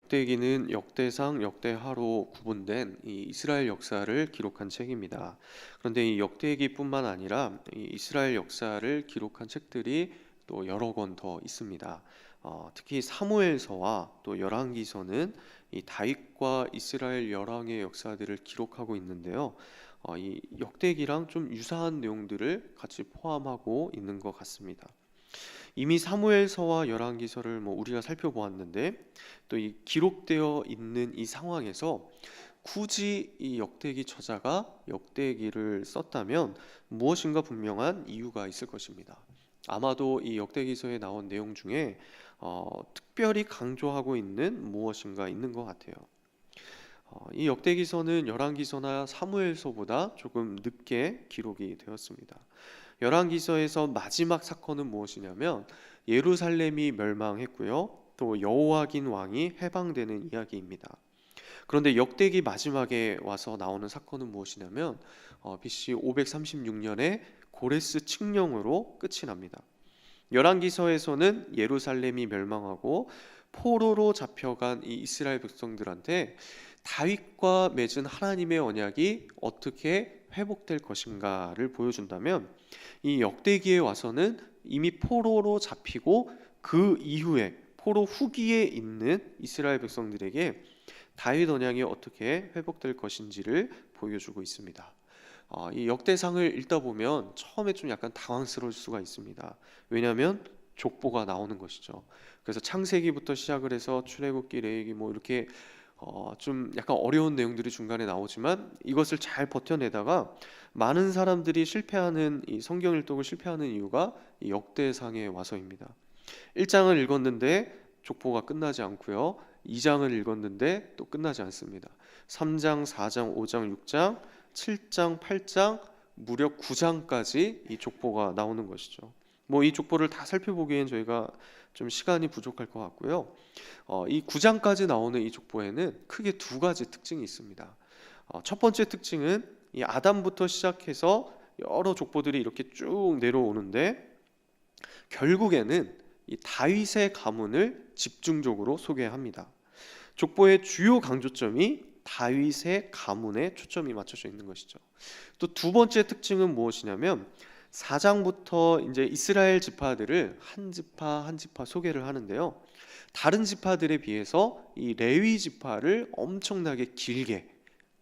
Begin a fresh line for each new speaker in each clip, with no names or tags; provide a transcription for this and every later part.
역대기는 역대상, 역대하로 구분된 이 이스라엘 역사를 기록한 책입니다. 그런데 이 역대기뿐만 아니라 이 이스라엘 역사를 기록한 책들이 또 여러 권 더 있습니다. 특히 사무엘서와 또 열왕기서는 이 다윗과 이스라엘 열왕의 역사들을 기록하고 있는데요. 이 역대기랑 좀 유사한 내용들을 같이 포함하고 있는 것 같습니다. 이미 사무엘서와 열왕기서를 우리가 살펴보았는데, 또 이 기록되어 있는 이 상황에서 굳이 이 역대기 저자가 역대기를 썼다면 무엇인가 분명한 이유가 있을 것입니다. 아마도 이 역대기서에 나온 내용 중에 특별히 강조하고 있는 무엇인가 있는 것 같아요. 이 역대기서는 열왕기서나 사무엘서보다 조금 늦게 기록이 되었습니다. 열왕기서에서 마지막 사건은 무엇이냐면 예루살렘이 멸망했고요, 또 여호와긴 왕이 해방되는 이야기입니다. 그런데 역대기 마지막에 와서 나오는 사건은 무엇이냐면 BC 536년에 고레스 칙령으로 끝이 납니다. 열왕기서에서는 예루살렘이 멸망하고 포로로 잡혀간 이 이스라엘 백성들한테 다윗과 맺은 하나님의 언약이 어떻게 회복될 것인가를 보여준다면, 이 역대기에 와서는 이미 포로로 잡히고 그 이후에 포로 후기에 있는 이스라엘 백성들에게 다윗 언약이 어떻게 회복될 것인지를 보여주고 있습니다. 이 역대상을 읽다 보면 처음에 좀 약간 당황스러울 수가 있습니다. 왜냐하면 족보가 나오는 것이죠. 그래서 창세기부터 시작을 해서 출애굽기, 레위기 이렇게 좀 약간 어려운 내용들이 중간에 나오지만 이것을 잘 버텨내다가 많은 사람들이 실패하는, 이 성경 일독을 실패하는 이유가 이 역대상에 와서입니다. 1장을 읽었는데 족보가 끝나지 않고요, 2장을 읽었는데 또 끝나지 않습니다. 3장, 4장, 5장, 6장, 7장, 8장, 무려 9장까지 이 족보가 나오는 것이죠. 이 족보를 다 살펴보기엔 저희가 좀 시간이 부족할 것 같고요. 이 9장까지 나오는 이 족보에는 크게 두 가지 특징이 있습니다. 첫 번째 특징은 이 아담부터 시작해서 여러 족보들이 이렇게 쭉 내려오는데 결국에는 이 다윗의 가문을 집중적으로 소개합니다. 족보의 주요 강조점이 다윗의 가문에 초점이 맞춰져 있는 것이죠. 또 두 번째 특징은 무엇이냐면 4장부터 이제 이스라엘 지파들을 한 지파 한 지파 소개를 하는데요. 다른 지파들에 비해서 이 레위 지파를 엄청나게 길게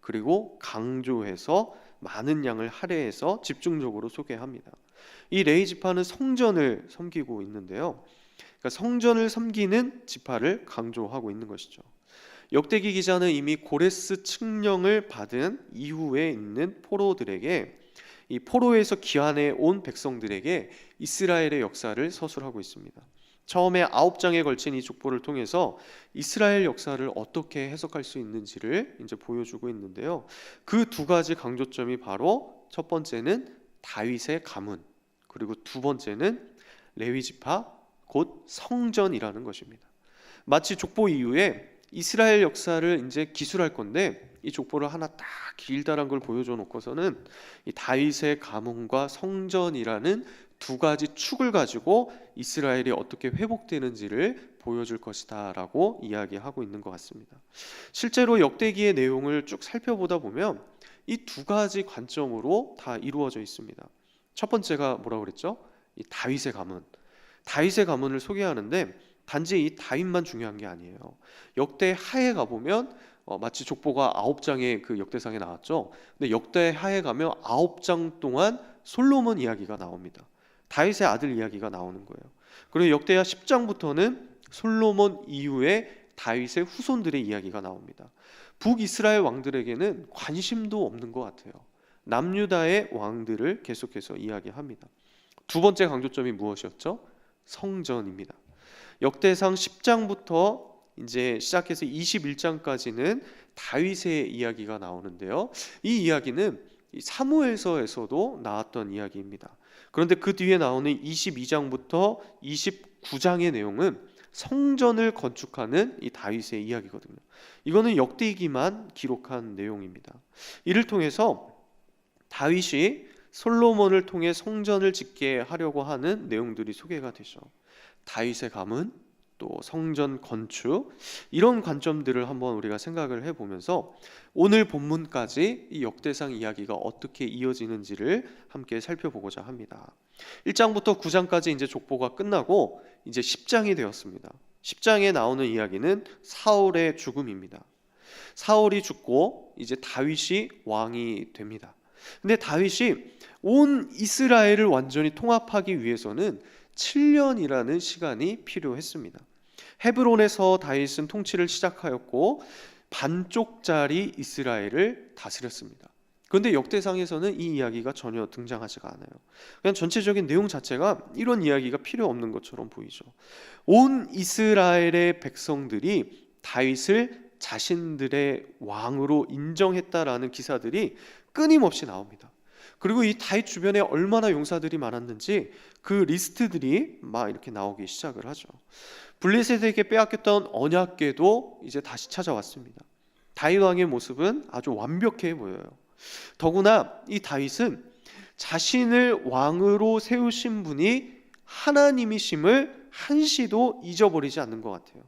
그리고 강조해서 많은 양을 할애해서 집중적으로 소개합니다. 이 레위 지파는 성전을 섬기고 있는데요. 그러니까 성전을 섬기는 지파를 강조하고 있는 것이죠. 역대기 기자는 이미 고레스 칙령을 받은 이후에 있는 포로들에게, 이 포로에서 귀환해 온 백성들에게 이스라엘의 역사를 서술하고 있습니다. 처음에 9장에 걸친 이 족보를 통해서 이스라엘 역사를 어떻게 해석할 수 있는지를 이제 보여주고 있는데요. 그 두 가지 강조점이 바로 첫 번째는 다윗의 가문, 그리고 두 번째는 레위 지파, 곧 성전이라는 것입니다. 마치 족보 이후에 이스라엘 역사를 이제 기술할 건데 이 족보를 하나 딱 길다란 걸 보여줘 놓고서는 이 다윗의 가문과 성전이라는 두 가지 축을 가지고 이스라엘이 어떻게 회복되는지를 보여줄 것이다 라고 이야기하고 있는 것 같습니다. 실제로 역대기의 내용을 쭉 살펴보다 보면 이 두 가지 관점으로 다 이루어져 있습니다. 첫 번째가 뭐라고 그랬죠? 이 다윗의 가문. 다윗의 가문을 소개하는데 단지 이 다윗만 중요한 게 아니에요. 역대 하에 가보면 마치 족보가 9장의 그 역대상에 나왔죠. 근데 역대 하에 가면 9장 동안 솔로몬 이야기가 나옵니다. 다윗의 아들 이야기가 나오는 거예요. 그리고 역대하 10장부터는 솔로몬 이후에 다윗의 후손들의 이야기가 나옵니다. 북이스라엘 왕들에게는 관심도 없는 것 같아요. 남유다의 왕들을 계속해서 이야기합니다. 두 번째 강조점이 무엇이었죠? 성전입니다. 역대상 10장부터 이제 시작해서 21장까지는 다윗의 이야기가 나오는데요. 이 이야기는 사무엘서에서도 나왔던 이야기입니다. 그런데 그 뒤에 나오는 22장부터 29장의 내용은 성전을 건축하는 이 다윗의 이야기거든요. 이거는 역대기만 기록한 내용입니다. 이를 통해서 다윗이 솔로몬을 통해 성전을 짓게 하려고 하는 내용들이 소개가 되죠. 다윗의 가문, 또 성전 건축, 이런 관점들을 한번 우리가 생각을 해보면서 오늘 본문까지 이 역대상 이야기가 어떻게 이어지는지를 함께 살펴보고자 합니다. 1장부터 9장까지 이제 족보가 끝나고 이제 10장이 되었습니다. 10장에 나오는 이야기는 사울의 죽음입니다. 사울이 죽고 이제 다윗이 왕이 됩니다. 근데 다윗이 온 이스라엘을 완전히 통합하기 위해서는 7년이라는 시간이 필요했습니다. 헤브론에서 다윗은 통치를 시작하였고 반쪽짜리 이스라엘을 다스렸습니다. 그런데 역대상에서는 이 이야기가 전혀 등장하지가 않아요. 그냥 전체적인 내용 자체가 이런 이야기가 필요 없는 것처럼 보이죠. 온 이스라엘의 백성들이 다윗을 자신들의 왕으로 인정했다라는 기사들이 끊임없이 나옵니다. 그리고 이 다윗 주변에 얼마나 용사들이 많았는지 그 리스트들이 막 이렇게 나오기 시작을 하죠. 블레셋에게 빼앗겼던 언약궤도 이제 다시 찾아왔습니다. 다윗 왕의 모습은 아주 완벽해 보여요. 더구나 이 다윗은 자신을 왕으로 세우신 분이 하나님이심을 한시도 잊어버리지 않는 것 같아요.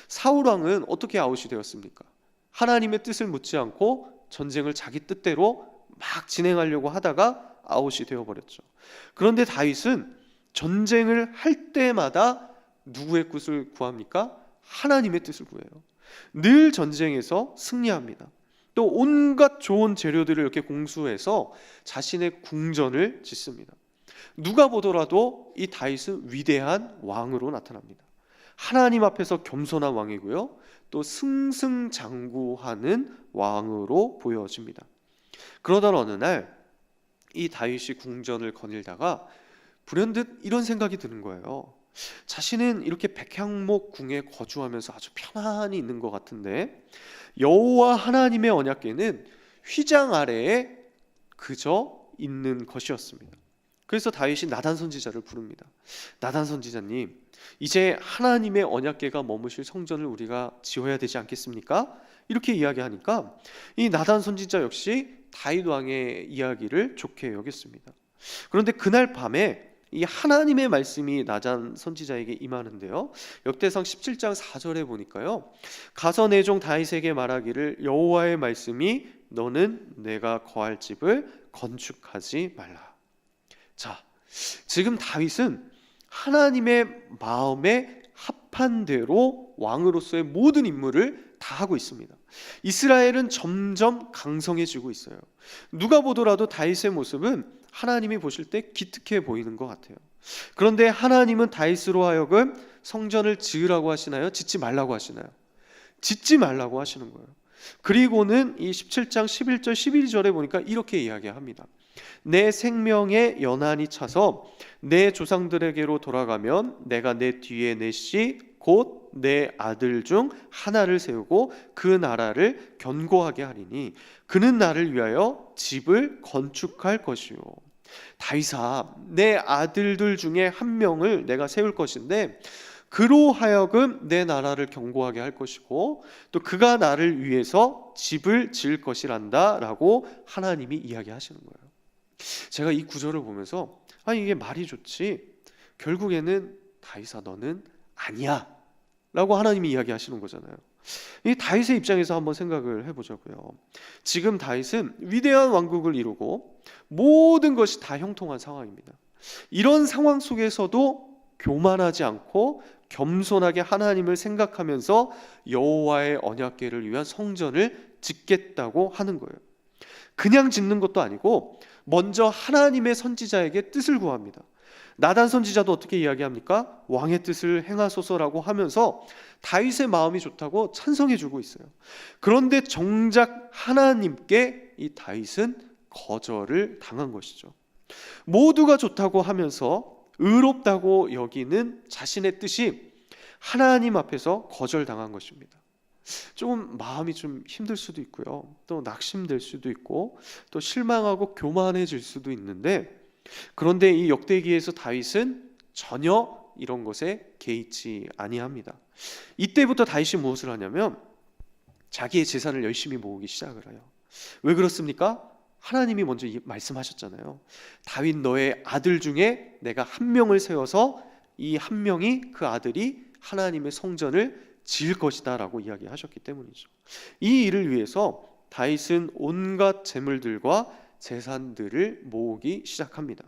사울 왕은 어떻게 아웃이 되었습니까? 하나님의 뜻을 묻지 않고 전쟁을 자기 뜻대로 막 진행하려고 하다가 아웃이 되어버렸죠. 그런데 다윗은 전쟁을 할 때마다 누구의 뜻을 구합니까? 하나님의 뜻을 구해요. 늘 전쟁에서 승리합니다. 또 온갖 좋은 재료들을 이렇게 공수해서 자신의 궁전을 짓습니다. 누가 보더라도 이 다윗은 위대한 왕으로 나타납니다. 하나님 앞에서 겸손한 왕이고요, 또 승승장구하는 왕으로 보여집니다. 그러던 어느 날 이 다윗이 궁전을 거닐다가 불현듯 이런 생각이 드는 거예요. 자신은 이렇게 백향목 궁에 거주하면서 아주 편안히 있는 것 같은데 여호와 하나님의 언약궤는 휘장 아래에 그저 있는 것이었습니다. 그래서 다윗이 나단 선지자를 부릅니다. 나단 선지자님, 이제 하나님의 언약궤가 머무실 성전을 우리가 지어야 되지 않겠습니까? 이렇게 이야기하니까 이 나단 선지자 역시 다윗 왕의 이야기를 좋게 여겼습니다. 그런데 그날 밤에 이 하나님의 말씀이 나단 선지자에게 임하는데요, 역대상 17장 4절에 보니까요, 가서 내 종 다윗에게 말하기를 여호와의 말씀이 너는 내가 거할 집을 건축하지 말라. 자, 지금 다윗은 하나님의 마음에 합한 대로 왕으로서의 모든 임무를 다 하고 있습니다. 이스라엘은 점점 강성해지고 있어요. 누가 보더라도 다윗의 모습은 하나님이 보실 때 기특해 보이는 것 같아요. 그런데 하나님은 다윗으로 하여금 성전을 지으라고 하시나요? 짓지 말라고 하시나요? 짓지 말라고 하시는 거예요. 그리고는 이 17장 11절 12절에 보니까 이렇게 이야기합니다. 내 생명의 연한이 차서 내 조상들에게로 돌아가면 내가 내 뒤에 내 씨 곧 내 아들 중 하나를 세우고 그 나라를 견고하게 하리니 그는 나를 위하여 집을 건축할 것이요. 다윗아, 내 아들들 중에 한 명을 내가 세울 것인데 그로 하여금 내 나라를 견고하게 할 것이고 또 그가 나를 위해서 집을 지을 것이란다 라고 하나님이 이야기하시는 거예요. 제가 이 구절을 보면서 이게 말이 좋지, 결국에는 다윗아 너는 아니야 라고 하나님이 이야기하시는 거잖아요. 이 다윗의 입장에서 한번 생각을 해보자고요. 지금 다윗은 위대한 왕국을 이루고 모든 것이 다 형통한 상황입니다. 이런 상황 속에서도 교만하지 않고 겸손하게 하나님을 생각하면서 여호와의 언약궤를 위한 성전을 짓겠다고 하는 거예요. 그냥 짓는 것도 아니고 먼저 하나님의 선지자에게 뜻을 구합니다. 나단 선지자도 어떻게 이야기합니까? 왕의 뜻을 행하소서라고 하면서 다윗의 마음이 좋다고 찬성해주고 있어요. 그런데 정작 하나님께 이 다윗은 거절을 당한 것이죠. 모두가 좋다고 하면서 의롭다고 여기는 자신의 뜻이 하나님 앞에서 거절당한 것입니다. 조금 마음이 좀 힘들 수도 있고요, 또 낙심될 수도 있고 또 실망하고 교만해질 수도 있는데, 그런데 이 역대기에서 다윗은 전혀 이런 것에 개의치 아니합니다. 이때부터 다윗이 무엇을 하냐면 자기의 재산을 열심히 모으기 시작을 해요. 왜 그렇습니까? 하나님이 먼저 말씀하셨잖아요. 다윗 너의 아들 중에 내가 한 명을 세워서 이 한 명이 그 아들이 하나님의 성전을 지을 것이다 라고 이야기하셨기 때문이죠. 이 일을 위해서 다윗은 온갖 재물들과 재산들을 모으기 시작합니다.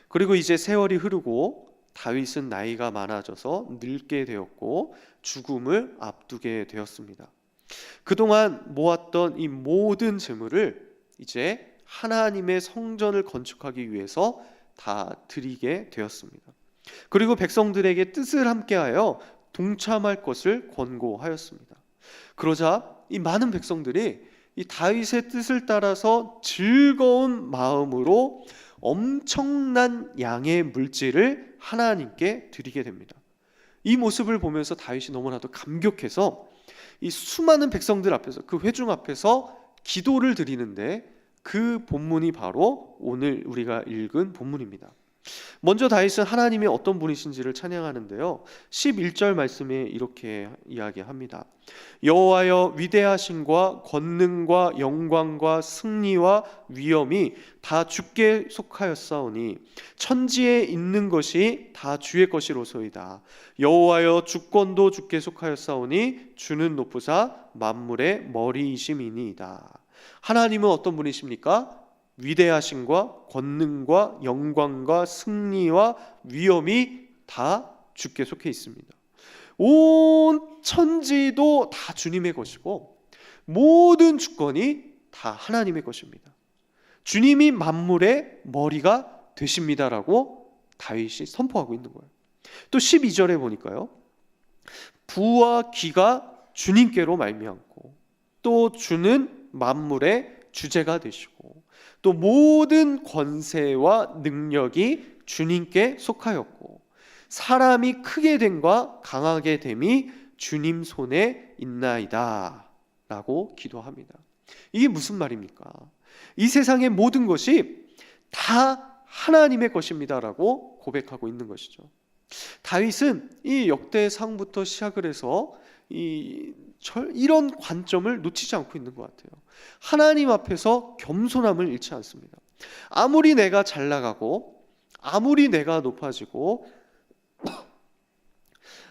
그리고 이제 세월이 흐르고 다윗은 나이가 많아져서 늙게 되었고 죽음을 앞두게 되었습니다. 그동안 모았던 이 모든 재물을 이제 하나님의 성전을 건축하기 위해서 다 드리게 되었습니다. 그리고 백성들에게 뜻을 함께하여 동참할 것을 권고하였습니다. 그러자 이 많은 백성들이 이 다윗의 뜻을 따라서 즐거운 마음으로 엄청난 양의 물질을 하나님께 드리게 됩니다. 이 모습을 보면서 다윗이 너무나도 감격해서 이 수많은 백성들 앞에서, 그 회중 앞에서 기도를 드리는데 그 본문이 바로 오늘 우리가 읽은 본문입니다. 먼저 다윗은 하나님이 어떤 분이신지를 찬양하는데요, 11절 말씀에 이렇게 이야기합니다. 여호와여, 위대하심과 권능과 영광과 승리와 위엄이 다 주께 속하였사오니 천지에 있는 것이 다 주의 것이로소이다. 여호와여, 주권도 주께 속하였사오니 주는 높으사 만물의 머리이심이니이다. 하나님은 어떤 분이십니까? 위대하심과 권능과 영광과 승리와 위엄이 다 주께 속해 있습니다. 온 천지도 다 주님의 것이고 모든 주권이 다 하나님의 것입니다. 주님이 만물의 머리가 되십니다라고 다윗이 선포하고 있는 거예요. 또 12절에 보니까요, 부와 귀가 주님께로 말미암고 또 주는 만물의 주제가 되시고 또 모든 권세와 능력이 주님께 속하였고 사람이 크게 됨과 강하게 됨이 주님 손에 있나이다 라고 기도합니다. 이게 무슨 말입니까? 이 세상의 모든 것이 다 하나님의 것입니다 라고 고백하고 있는 것이죠. 다윗은 이 역대상부터 시작을 해서 이런 관점을 놓치지 않고 있는 것 같아요. 하나님 앞에서 겸손함을 잃지 않습니다. 아무리 내가 잘 나가고 아무리 내가 높아지고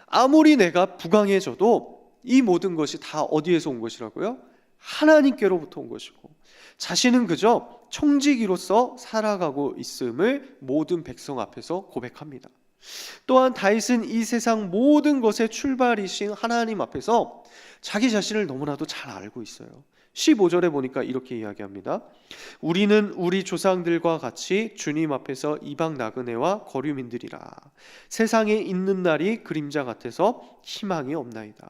아무리 내가 부강해져도 이 모든 것이 다 어디에서 온 것이라고요? 하나님께로부터 온 것이고 자신은 그저 청지기로서 살아가고 있음을 모든 백성 앞에서 고백합니다. 또한 다윗은 이 세상 모든 것의 출발이신 하나님 앞에서 자기 자신을 너무나도 잘 알고 있어요. 15절에 보니까 이렇게 이야기합니다. 우리는 우리 조상들과 같이 주님 앞에서 이방 나그네와 거류민들이라. 세상에 있는 날이 그림자 같아서 희망이 없나이다.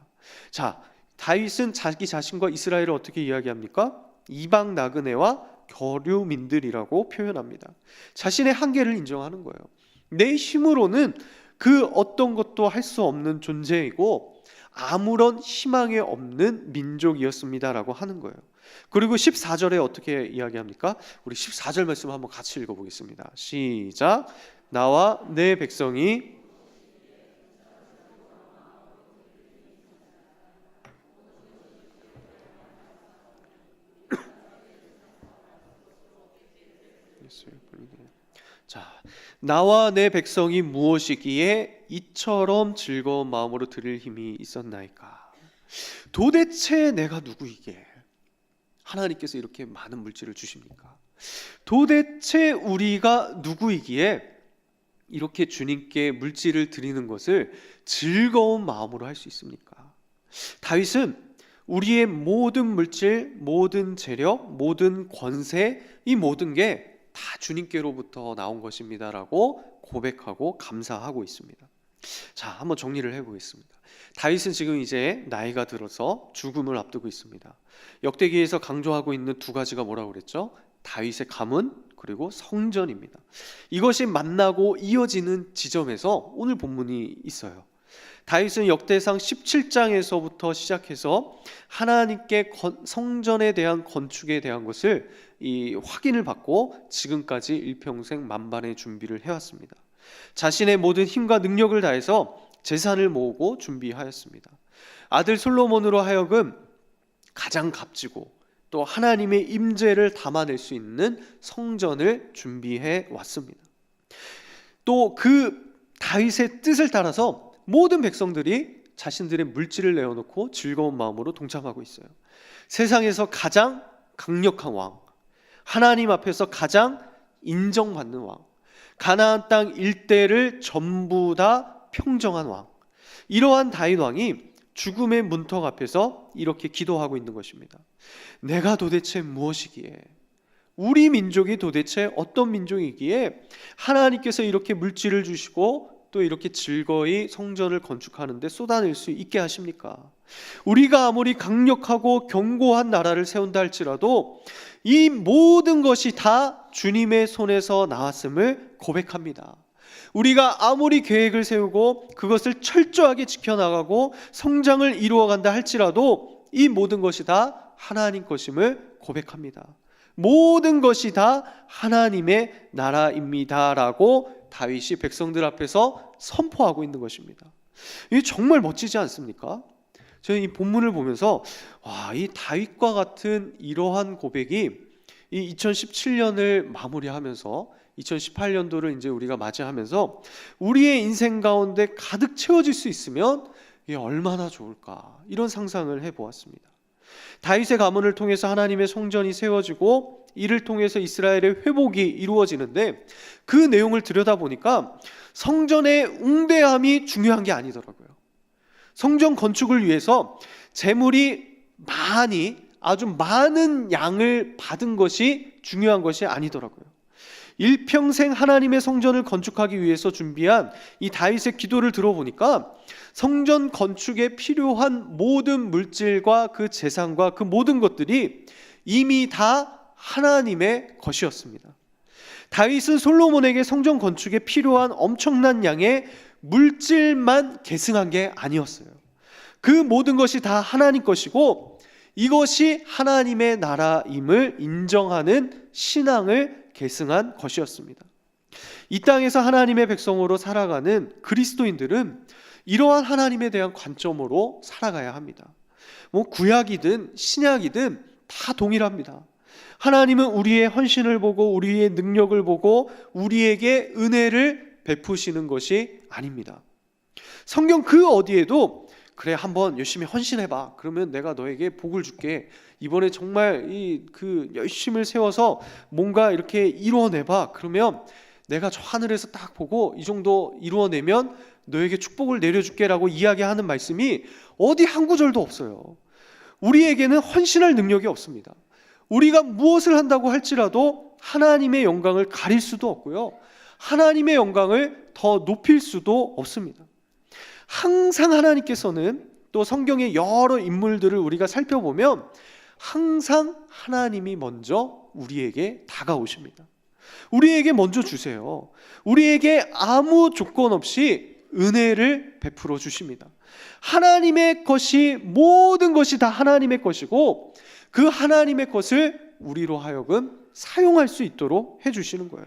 자, 다윗은 자기 자신과 이스라엘을 어떻게 이야기합니까? 이방 나그네와 거류민들이라고 표현합니다. 자신의 한계를 인정하는 거예요. 내 힘으로는 그 어떤 것도 할 수 없는 존재이고 아무런 희망이 없는 민족이었습니다라고 하는 거예요. 그리고 14절에 어떻게 이야기합니까? 우리 14절 말씀 한번 같이 읽어보겠습니다. 시작. 나와 내 백성이 자, 나와 내 백성이 무엇이기에 이처럼 즐거운 마음으로 드릴 힘이 있었나이까? 도대체 내가 누구이기에 하나님께서 이렇게 많은 물질을 주십니까? 도대체 우리가 누구이기에 이렇게 주님께 물질을 드리는 것을 즐거운 마음으로 할 수 있습니까? 다윗은 우리의 모든 물질, 모든 재력, 모든 권세, 이 모든 게 다 주님께로부터 나온 것입니다라고 고백하고 감사하고 있습니다. 자, 한번 정리를 해보겠습니다. 다윗은 지금 이제 나이가 들어서 죽음을 앞두고 있습니다. 역대기에서 강조하고 있는 두 가지가 뭐라고 그랬죠? 다윗의 가문 그리고 성전입니다. 이것이 만나고 이어지는 지점에서 오늘 본문이 있어요. 다윗은 역대상 17장에서부터 시작해서 하나님께 성전에 대한 건축에 대한 것을 확인을 받고 지금까지 일평생 만반의 준비를 해왔습니다. 자신의 모든 힘과 능력을 다해서 재산을 모으고 준비하였습니다. 아들 솔로몬으로 하여금 가장 값지고 또 하나님의 임재를 담아낼 수 있는 성전을 준비해 왔습니다. 또 그 다윗의 뜻을 따라서 모든 백성들이 자신들의 물질을 내어놓고 즐거운 마음으로 동참하고 있어요. 세상에서 가장 강력한 왕, 하나님 앞에서 가장 인정받는 왕, 가나안 땅 일대를 전부 다 평정한 왕, 이러한 다윗 왕이 죽음의 문턱 앞에서 이렇게 기도하고 있는 것입니다. 내가 도대체 무엇이기에, 우리 민족이 도대체 어떤 민족이기에 하나님께서 이렇게 물질을 주시고 또 이렇게 즐거이 성전을 건축하는데 쏟아낼 수 있게 하십니까? 우리가 아무리 강력하고 견고한 나라를 세운다 할지라도 이 모든 것이 다 주님의 손에서 나왔음을 고백합니다. 우리가 아무리 계획을 세우고 그것을 철저하게 지켜나가고 성장을 이루어간다 할지라도 이 모든 것이 다 하나님 것임을 고백합니다. 모든 것이 다 하나님의 나라입니다라고 다윗이 백성들 앞에서 선포하고 있는 것입니다. 이게 정말 멋지지 않습니까? 저는 이 본문을 보면서 이 다윗과 같은 이러한 고백이 이 2017년을 마무리하면서 2018년도를 이제 우리가 맞이하면서 우리의 인생 가운데 가득 채워질 수 있으면 이게 얼마나 좋을까, 이런 상상을 해보았습니다. 다윗의 가문을 통해서 하나님의 성전이 세워지고 이를 통해서 이스라엘의 회복이 이루어지는데 그 내용을 들여다보니까 성전의 웅대함이 중요한 게 아니더라고요. 성전 건축을 위해서 재물이 아주 많은 양을 받은 것이 중요한 것이 아니더라고요. 일평생 하나님의 성전을 건축하기 위해서 준비한 이 다윗의 기도를 들어보니까 성전 건축에 필요한 모든 물질과 그 재산과 그 모든 것들이 이미 다 하나님의 것이었습니다. 다윗은 솔로몬에게 성전 건축에 필요한 엄청난 양의 물질만 계승한 게 아니었어요. 그 모든 것이 다 하나님 것이고 이것이 하나님의 나라임을 인정하는 신앙을 계승한 것이었습니다. 이 땅에서 하나님의 백성으로 살아가는 그리스도인들은 이러한 하나님에 대한 관점으로 살아가야 합니다. 구약이든 신약이든 다 동일합니다. 하나님은 우리의 헌신을 보고 우리의 능력을 보고 우리에게 은혜를 베푸시는 것이 아닙니다. 성경 그 어디에도 그래 한번 열심히 헌신해봐, 그러면 내가 너에게 복을 줄게, 이번에 정말 그 열심을 세워서 뭔가 이렇게 이루어내봐, 그러면 내가 저 하늘에서 딱 보고 이 정도 이루어내면 너에게 축복을 내려줄게 라고 이야기하는 말씀이 어디 한 구절도 없어요. 우리에게는 헌신할 능력이 없습니다. 우리가 무엇을 한다고 할지라도 하나님의 영광을 가릴 수도 없고요, 하나님의 영광을 더 높일 수도 없습니다. 항상 하나님께서는, 또 성경의 여러 인물들을 우리가 살펴보면 항상 하나님이 먼저 우리에게 다가오십니다. 우리에게 먼저 주세요. 우리에게 아무 조건 없이 은혜를 베풀어 주십니다. 하나님의 것이, 모든 것이 다 하나님의 것이고 그 하나님의 것을 우리로 하여금 사용할 수 있도록 해주시는 거예요.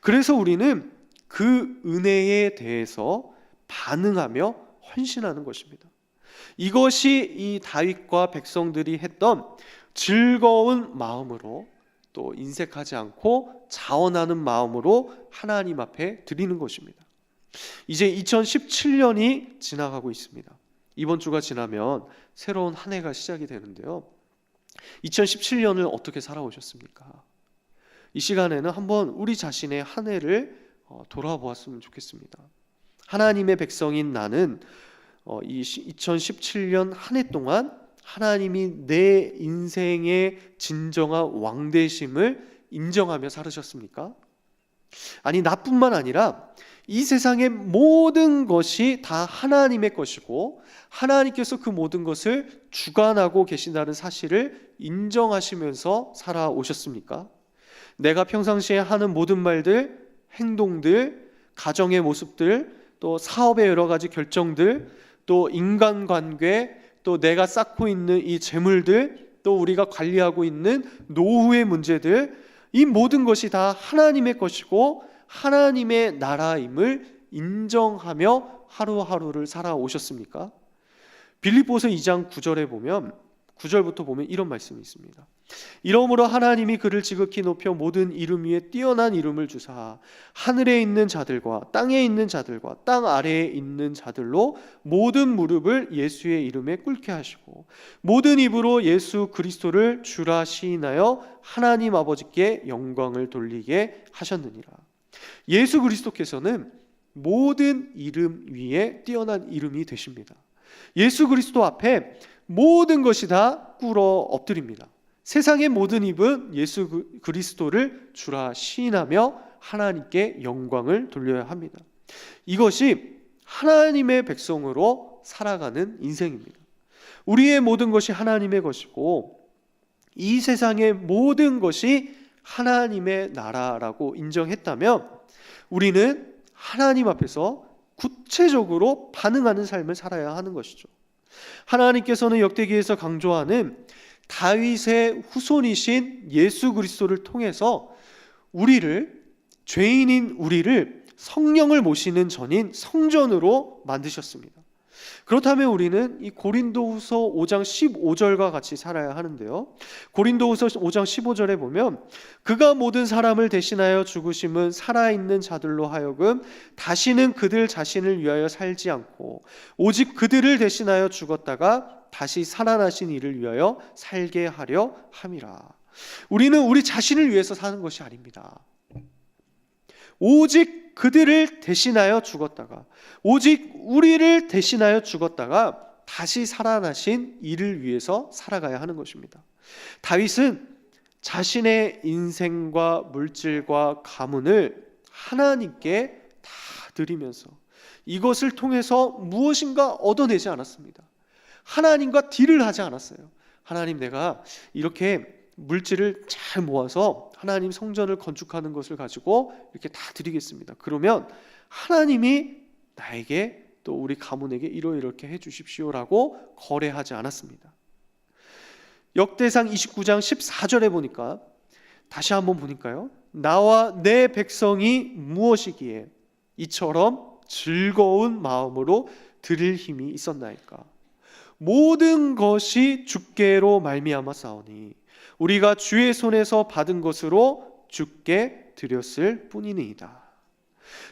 그래서 우리는 그 은혜에 대해서 반응하며 헌신하는 것입니다. 이것이 이 다윗과 백성들이 했던 즐거운 마음으로, 또 인색하지 않고 자원하는 마음으로 하나님 앞에 드리는 것입니다. 이제 2017년이 지나가고 있습니다. 이번 주가 지나면 새로운 한 해가 시작이 되는데요, 2017년을 어떻게 살아오셨습니까? 이 시간에는 한번 우리 자신의 한 해를 돌아보았으면 좋겠습니다. 하나님의 백성인 나는 이 2017년 한 해 동안 하나님이 내 인생의 진정한 왕되심을 인정하며 살으셨습니까? 아니, 나뿐만 아니라 이 세상의 모든 것이 다 하나님의 것이고 하나님께서 그 모든 것을 주관하고 계신다는 사실을 인정하시면서 살아오셨습니까? 내가 평상시에 하는 모든 말들, 행동들, 가정의 모습들, 또 사업의 여러 가지 결정들, 또 인간관계, 또 내가 쌓고 있는 이 재물들, 또 우리가 관리하고 있는 노후의 문제들, 이 모든 것이 다 하나님의 것이고 하나님의 나라임을 인정하며 하루하루를 살아오셨습니까? 빌립보서 2장 9절에 보면 9절부터 보면 이런 말씀이 있습니다. 이러므로 하나님이 그를 지극히 높여 모든 이름 위에 뛰어난 이름을 주사 하늘에 있는 자들과 땅에 있는 자들과 땅 아래에 있는 자들로 모든 무릎을 예수의 이름에 꿇게 하시고 모든 입으로 예수 그리스도를 주라 시인하여 하나님 아버지께 영광을 돌리게 하셨느니라. 예수 그리스도께서는 모든 이름 위에 뛰어난 이름이 되십니다. 예수 그리스도 앞에 모든 것이 다 꿇어 엎드립니다. 세상의 모든 입은 예수 그리스도를 주라 시인하며 하나님께 영광을 돌려야 합니다. 이것이 하나님의 백성으로 살아가는 인생입니다. 우리의 모든 것이 하나님의 것이고 이 세상의 모든 것이 하나님의 나라라고 인정했다면 우리는 하나님 앞에서 구체적으로 반응하는 삶을 살아야 하는 것이죠. 하나님께서는 역대기에서 강조하는 다윗의 후손이신 예수 그리스도를 통해서 죄인인 우리를 성령을 모시는 전인 성전으로 만드셨습니다. 그렇다면 우리는 이 고린도후서 5장 15절과 같이 살아야 하는데요. 고린도후서 5장 15절에 보면 그가 모든 사람을 대신하여 죽으심은 살아있는 자들로 하여금 다시는 그들 자신을 위하여 살지 않고 오직 그들을 대신하여 죽었다가 다시 살아나신 이를 위하여 살게 하려 함이라. 우리는 우리 자신을 위해서 사는 것이 아닙니다. 오직 그들을 대신하여 죽었다가 오직 우리를 대신하여 죽었다가 다시 살아나신 이를 위해서 살아가야 하는 것입니다. 다윗은 자신의 인생과 물질과 가문을 하나님께 다 드리면서 이것을 통해서 무엇인가 얻어내지 않았습니다. 하나님과 딜을 하지 않았어요. 하나님, 내가 이렇게 물질을 잘 모아서 하나님 성전을 건축하는 것을 가지고 이렇게 다 드리겠습니다. 그러면 하나님이 나에게 또 우리 가문에게 이렇게 해주십시오라고 거래하지 않았습니다. 역대상 29장 14절에 보니까 다시 한번 보니까요. 나와 내 백성이 무엇이기에 이처럼 즐거운 마음으로 드릴 힘이 있었나이까. 모든 것이 주께로 말미암아 싸우니 우리가 주의 손에서 받은 것으로 주께 드렸을 뿐이니이다.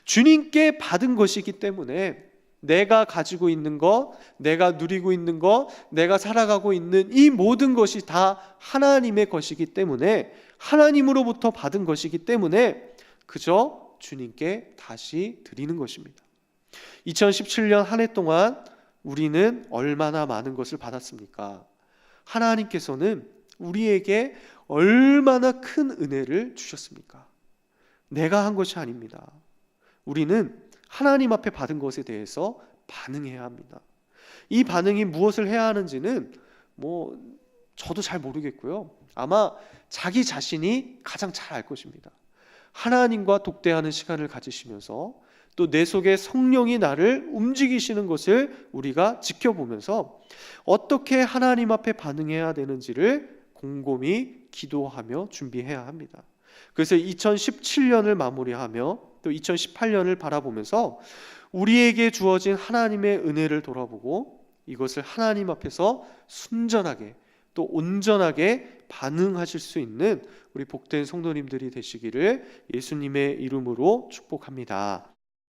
주님께 받은 것이기 때문에 내가 가지고 있는 것, 내가 누리고 있는 것, 내가 살아가고 있는 이 모든 것이 다 하나님의 것이기 때문에 하나님으로부터 받은 것이기 때문에 그저 주님께 다시 드리는 것입니다. 2017년 한 해 동안 우리는 얼마나 많은 것을 받았습니까? 하나님께서는 우리에게 얼마나 큰 은혜를 주셨습니까? 내가 한 것이 아닙니다. 우리는 하나님 앞에 받은 것에 대해서 반응해야 합니다. 이 반응이 무엇을 해야 하는지는 저도 잘 모르겠고요. 아마 자기 자신이 가장 잘 알 것입니다. 하나님과 독대하는 시간을 가지시면서 또 내 속에 성령이 나를 움직이시는 것을 우리가 지켜보면서 어떻게 하나님 앞에 반응해야 되는지를 곰곰이 기도하며 준비해야 합니다. 그래서 2017년을 마무리하며 또 2018년을 바라보면서 우리에게 주어진 하나님의 은혜를 돌아보고 이것을 하나님 앞에서 순전하게 또 온전하게 반응하실 수 있는 우리 복된 성도님들이 되시기를 예수님의 이름으로 축복합니다.